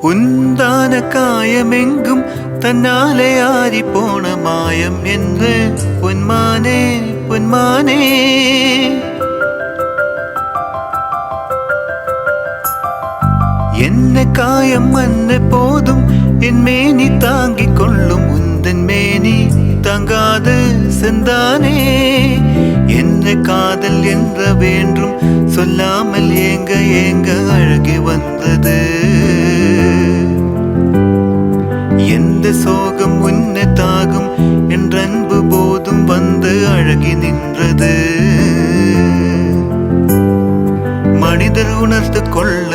உந்தான காயமெங்கும் தன்னாலே ஆறி போன மாயம் என்று பொன்மானே பொன்மானே என்ன காயம் மன்ன போதும் என் மேனி தாங்கிக் கொள்ளும் உந்தன் மேனி தங்காது செந்தானே என்ன காதல் என்ற வேண்டும் சொல்லாமல் ஏங்க ஏங்க அழகி வந்தது எந்த சோகம் உன்னை தாகும் என்றன்பு போதும் வந்து அழகி நின்றது மனிதர் உணர்ந்து கொள்ள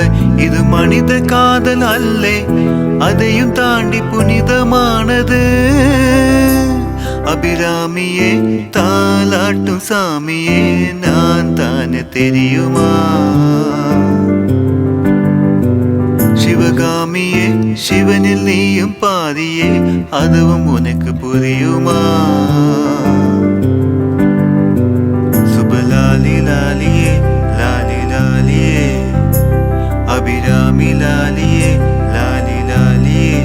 இது மனித காதல் அல்ல அதையும் தாண்டி புனிதமானது அபிராமியே தாலாட்டும் சாமியே நான் தானே தெரியுமா சிவகாமியே சிவனில் நீயும் பாதியே அதுவும் உனக்கு புரியுமா சுபலாலி லாலியே லாலி லாலியே அபிராமி லாலியே லாலி லாலியே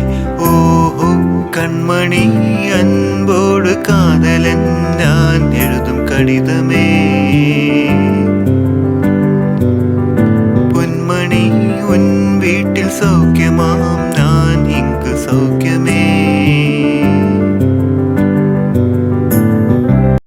ஓஹோ கண்மணி அன்போடு காதலன் நான் எழுதும் கடிதமே